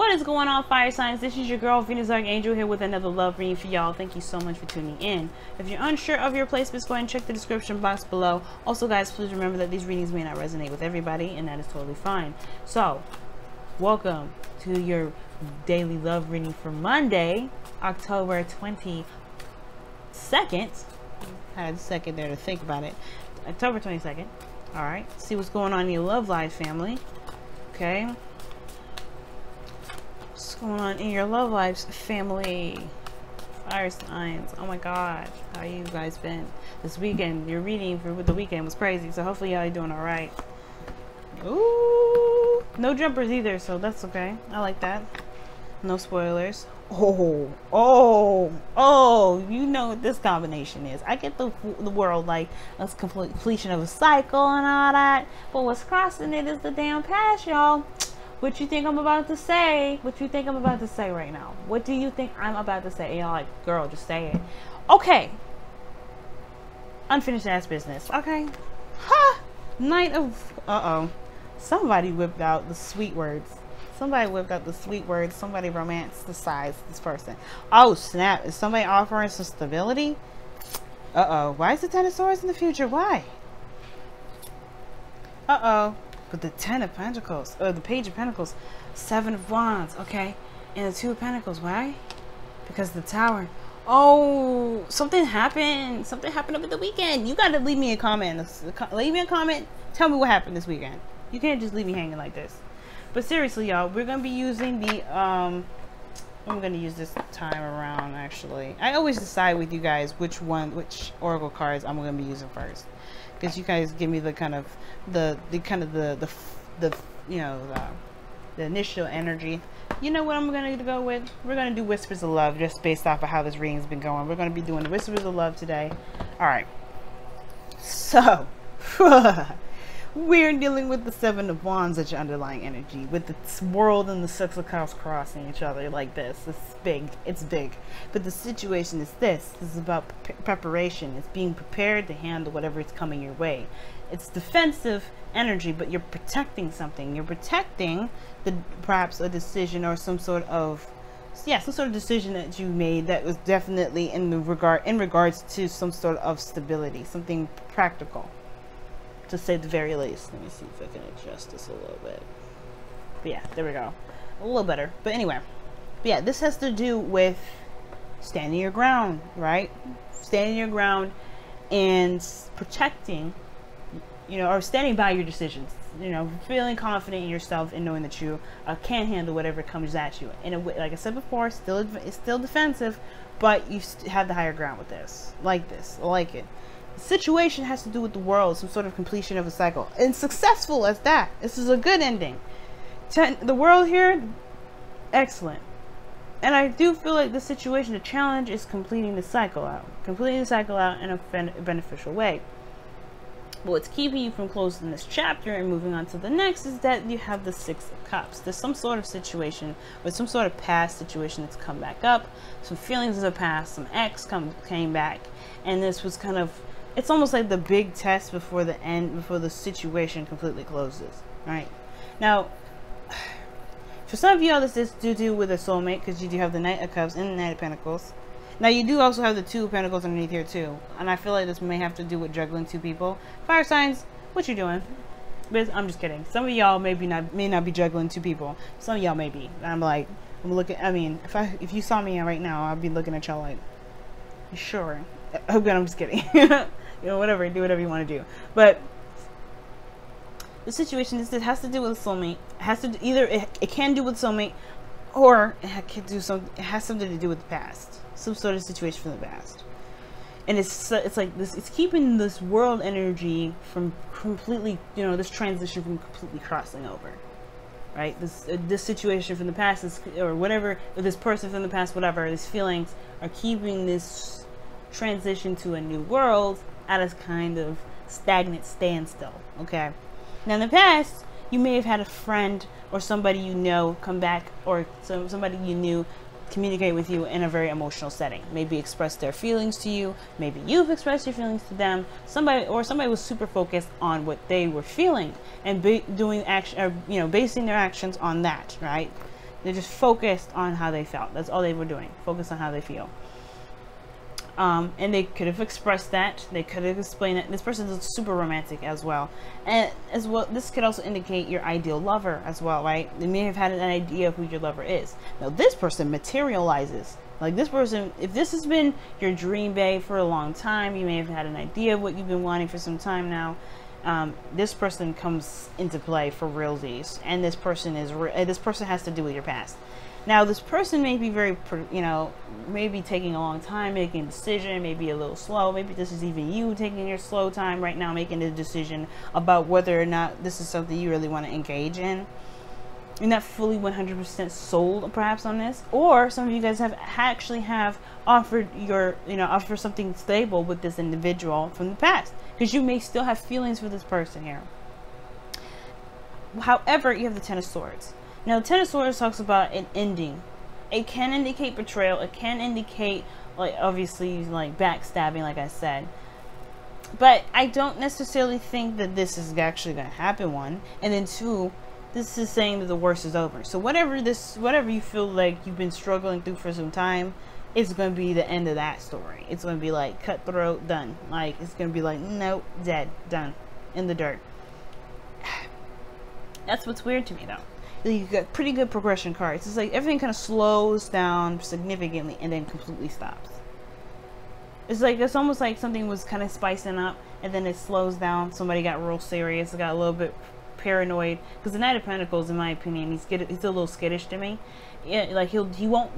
What is going on, fire signs? This is your girl Venus Archangel here with another love reading for y'all. Thank you so much for tuning in. If you're unsure of your placements, go ahead and check the description box below. Also guys, please remember that these readings may not resonate with everybody, and that is totally fine. So welcome to your daily love reading for Monday, October 22nd. I had a second there to think about it. October 22nd. All right, see what's going on in your love life, family. Okay, what's going on in your love lives, family? Fire signs. Oh my god, how you guys been this weekend? Your reading for the weekend was crazy, so hopefully y'all are doing all right. Ooh, no jumpers either, so that's okay. I like that. No spoilers. Oh, you know what this combination is. I get the world like a completion of a cycle and all that, but what's crossing it is the damn past, y'all. What you think I'm about to say? What you think I'm about to say right now? What do you think I'm about to say? And y'all like, girl, just say it. Okay. Unfinished ass business. Okay. Ha! Night of... Somebody whipped out the sweet words. Somebody whipped out the sweet words. Somebody romanticized this person. Oh, snap. Is somebody offering some stability? Why is the Ten of Swords in the future? Why? But the Ten of Pentacles, or the Page of Pentacles, Seven of Wands, okay, and the Two of Pentacles. Why? Because the Tower. Oh, something happened. Something happened over the weekend. You gotta leave me a comment. Leave me a comment. Tell me what happened this weekend. You can't just leave me hanging like this. But seriously, y'all, we're gonna be using the I'm gonna use this time around. Actually, I always decide with you guys which oracle cards I'm gonna be using first, because you guys give me the kind of the you know, the initial energy. You know what I'm gonna go with? We're gonna do Whispers of Love, just based off of how this reading's been going. We're gonna be doing the Whispers of Love today. All right, so we're dealing with the Seven of Wands as your underlying energy, with the world and the Six of Cups crossing each other like this. It's big. It's big. But the situation is this. This is about preparation. It's being prepared to handle whatever is coming your way. It's defensive energy, but you're protecting something. You're protecting perhaps a decision or some sort of decision that you made that was definitely in regards to some sort of stability, something practical, to say the very least. Let me see if I can adjust this a little bit. But yeah, there we go. A little better. But anyway, yeah, this has to do with standing your ground, right? Standing your ground and protecting, you know, or standing by your decisions. You know, feeling confident in yourself and knowing that you can handle whatever comes at you. And like I said before, it's still defensive, but you have the higher ground with this. Like this. I like it. The situation has to do with the world, some sort of completion of a cycle, and successful as that. This is a good ending. The world here, excellent. And I do feel like the situation, the challenge is completing the cycle out in a beneficial way. But what's keeping you from closing this chapter and moving on to the next is that you have the Six of Cups. There's some sort of situation with some sort of past situation that's come back up, some feelings of the past, some ex came back, and this was kind of, it's almost like the big test before the end, before the situation completely closes, right? Now, for some of y'all, this is to do with a soulmate, because you do have the Knight of Cups and the Knight of Pentacles. Now, you do also have the Two of Pentacles underneath here, too. And I feel like this may have to do with juggling two people. Fire signs, what you doing? But I'm just kidding. Some of y'all may not be juggling two people. Some of y'all may be. I'm like, I'm looking, I mean, if you saw me right now, I'd be looking at y'all like, you sure? Okay, I'm just kidding. You know, whatever, do whatever you want to do. But the situation is, it has to do with soulmate. It has to either it can do with soulmate, or it has something to do with the past, some sort of situation from the past. And it's like this. It's keeping this world energy from completely, you know, this transition from completely crossing over, right? This situation from the past is, or whatever, or this person from the past, whatever. These feelings are keeping this transition to a new world at a kind of stagnant standstill. Okay. Now in the past, you may have had a friend or somebody you know come back, or somebody you knew communicate with you in a very emotional setting. Maybe express their feelings to you. Maybe you've expressed your feelings to them. Somebody was super focused on what they were feeling and doing action, or, you know, basing their actions on that, right? They're just focused on how they felt. That's all they were doing. Focused on how they feel. And they could have expressed that. They could have explained it. This person is super romantic as well. And as well, this could also indicate your ideal lover as well, right? They may have had an idea of who your lover is. Now, this person materializes. Like this person, if this has been your dream babe for a long time, you may have had an idea of what you've been wanting for some time now. This person comes into play for realsies, and this person has to do with your past. Now, this person may be very, maybe taking a long time making a decision, maybe a little slow. Maybe this is even you taking your slow time right now making a decision about whether or not this is something you really want to engage in. You're not fully 100% sold perhaps on this, or some of you guys have offered offer something stable with this individual from the past, because you may still have feelings for this person here. However, you have the Ten of Swords. Now, the Ten of Swords talks about an ending. It can indicate betrayal. It can indicate, like, obviously, like, backstabbing, like I said. But I don't necessarily think that this is actually going to happen, one. And then two, this is saying that the worst is over. So whatever you feel like you've been struggling through for some time, it's going to be the end of that story. It's going to be like cutthroat, done. Like, it's going to be like, nope, dead, done, in the dirt. That's what's weird to me, though. You got pretty good progression cards. It's like everything kind of slows down significantly and then completely stops. It's almost like something was kind of spicing up and then it slows down. Somebody got real serious, got a little bit paranoid, because the Knight of Pentacles, in my opinion, he's a little skittish to me. Yeah, like he won't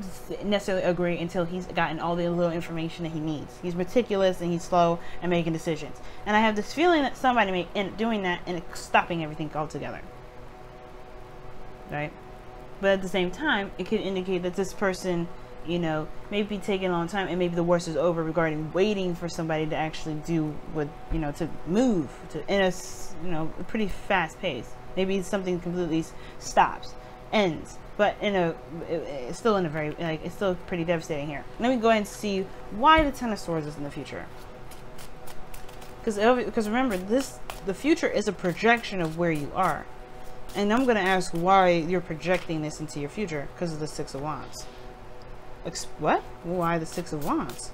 necessarily agree until he's gotten all the little information that he needs. He's meticulous and he's slow and making decisions. And I have this feeling that somebody may end up doing that and stopping everything altogether. Right? But at the same time, it could indicate that this person, may be taking a long time, and maybe the worst is over regarding waiting for somebody to actually do what, to move in a pretty fast pace. Maybe something completely stops, ends, but it's still it's still pretty devastating here. Let me go ahead and see why the Ten of Swords is in the future. Because remember, the future is a projection of where you are. And I'm going to ask why you're projecting this into your future, because of the Six of Wands. What? Why the Six of Wands?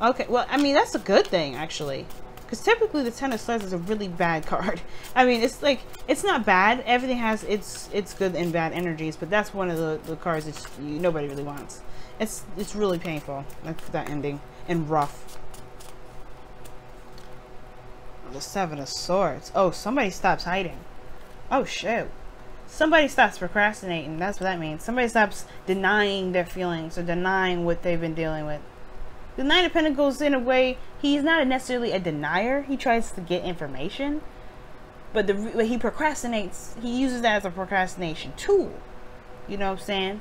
Okay, well, I mean, that's a good thing, actually. Because typically the Ten of Swords is a really bad card. I mean, it's not bad. Everything has its good and bad energies, but that's one of the cards that nobody really wants. It's really painful, that ending, and rough. The Seven of Swords. Oh, somebody stops hiding. Oh, shoot. Somebody stops procrastinating. That's what that means. Somebody stops denying their feelings or denying what they've been dealing with. The Knight of Pentacles, in a way, he's not necessarily a denier. He tries to get information. But he procrastinates. He uses that as a procrastination tool. You know what I'm saying?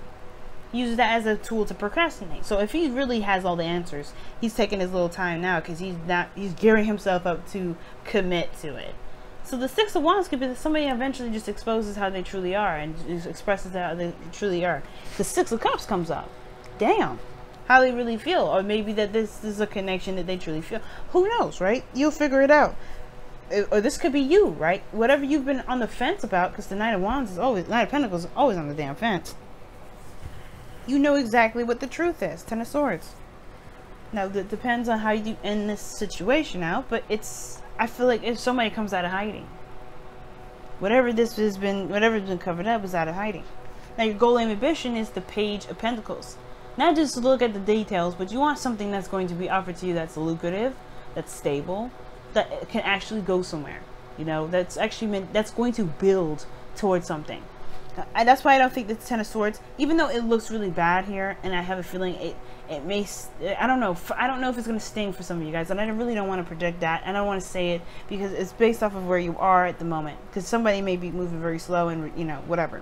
He uses that as a tool to procrastinate. So if he really has all the answers, he's taking his little time now because he's gearing himself up to commit to it. So the Six of Wands could be that somebody eventually just exposes how they truly are and just expresses how they truly are. The Six of Cups comes up. Damn. How they really feel. Or maybe that this is a connection that they truly feel. Who knows, right? You'll figure it out. Or this could be you, right? Whatever you've been on the fence about, because the Knight of Pentacles is always on the damn fence. You know exactly what the truth is. Ten of Swords. Now, that depends on how you end this situation out, but I feel like if somebody comes out of hiding, whatever's been covered up is out of hiding. Now, your goal and ambition is the Page of Pentacles. Not just to look at the details, but you want something that's going to be offered to you that's lucrative, that's stable, that can actually go somewhere. That's going to build towards something. That's why I don't think the Ten of Swords, even though it looks really bad here, and I have a feeling it may, I don't know if it's going to sting for some of you guys, and I really don't want to project that. I don't want to say it because it's based off of where you are at the moment, because somebody may be moving very slow and whatever.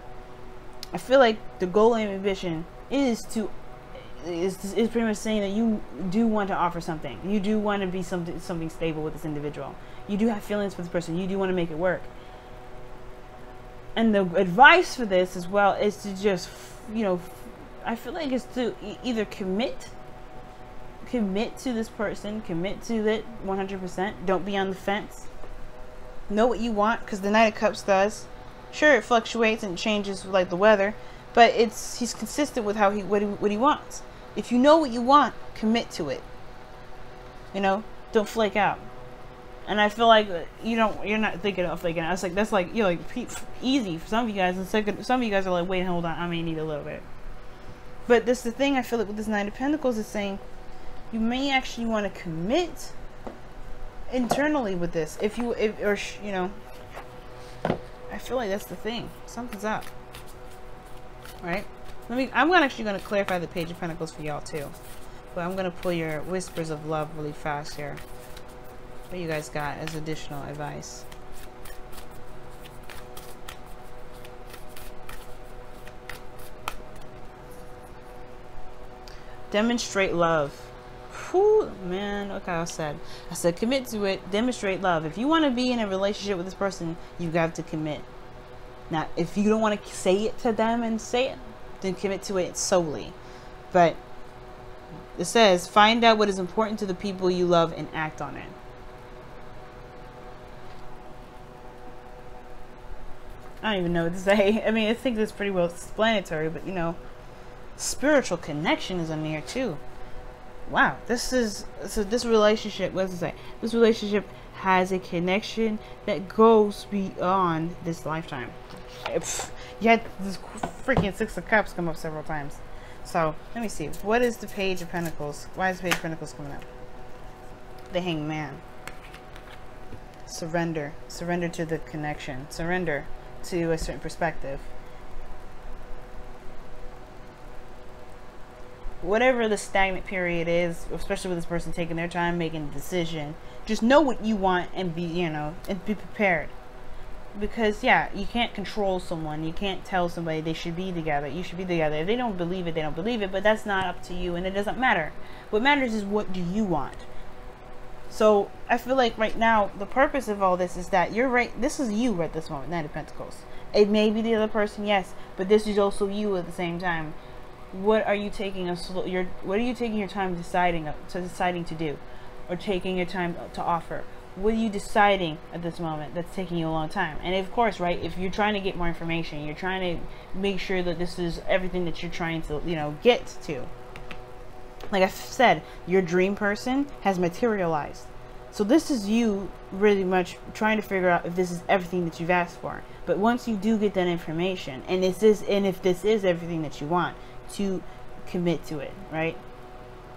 I feel like the goal and ambition is pretty much saying that you do want to offer something. You do want to be something stable with this individual. You do have feelings for this person. You do want to make it work. And the advice for this as well is to just, I feel like it's to either commit to this person, commit to it 100%. Don't be on the fence. Know what you want, because the Knight of Cups does. Sure, it fluctuates and changes like the weather, But he's consistent with what he wants. If you know what you want, commit to it. You know, don't flake out. And I feel like you're not thinking of flaking out. It's like that's like easy for some of you guys, and some of you guys are like, wait, hold on, I may need a little bit. But this the thing I feel like with this Nine of Pentacles is saying you may actually want to commit internally with this. I feel like that's the thing. Something's up. Right? I'm actually going to clarify the Page of Pentacles for y'all too. But I'm going to pull your Whispers of Love really fast here. What you guys got as additional advice? Demonstrate love. Whew, man, look how I said commit to it, demonstrate love. If you want to be in a relationship with this person, you got to commit. Now, if you don't want to say it to them and say it, then commit to it solely. But it says, find out what is important to the people you love and act on it. I don't even know what to say. I mean, I think that's pretty well explanatory, but you know, spiritual connection is in here too. Wow, this relationship, what does it say? This relationship has a connection that goes beyond this lifetime. You had this freaking Six of Cups come up several times. So, let me see. What is the Page of Pentacles? Why is the Page of Pentacles coming up? The Hanged Man. Surrender. Surrender to the connection. Surrender to a certain perspective. Whatever the stagnant period is, especially with this person taking their time making a decision, just know what you want and be, and be prepared. Because yeah, you can't control someone. You can't tell somebody they should be together. You should be together. If they don't believe it, they don't believe it. But that's not up to you, and it doesn't matter. What matters is what do you want. So I feel like right now the purpose of all this is that you're right. This is you at this moment, Knight of Pentacles. It may be the other person, yes, but this is also you at the same time. What are you taking what are you taking your time deciding to do, or taking your time to offer? What are you deciding at this moment that's taking you a long time? And of course, right, if you're trying to get more information, you're trying to make sure that this is everything that you're trying to, get to. Like I said, your dream person has materialized. So this is you really much trying to figure out if this is everything that you've asked for. But once you do get that information, and if this is everything that you want, to commit to it, right?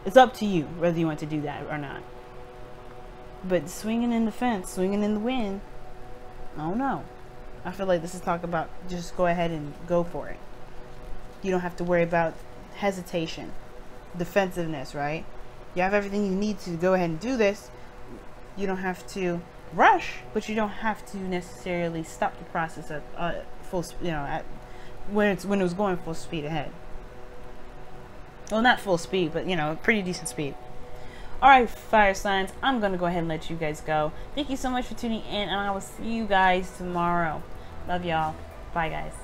It's up to you whether you want to do that or not. But swinging in the fence, swinging in the wind, I don't know. I feel like this is talk about just go ahead and go for it. You don't have to worry about hesitation, defensiveness, right? You have everything you need to go ahead and do this. You don't have to rush, but you don't have to necessarily stop the process at full, when it was going full speed ahead. Well, not full speed, but pretty decent speed. Alright, fire signs, I'm going to go ahead and let you guys go. Thank you so much for tuning in, and I will see you guys tomorrow. Love y'all. Bye, guys.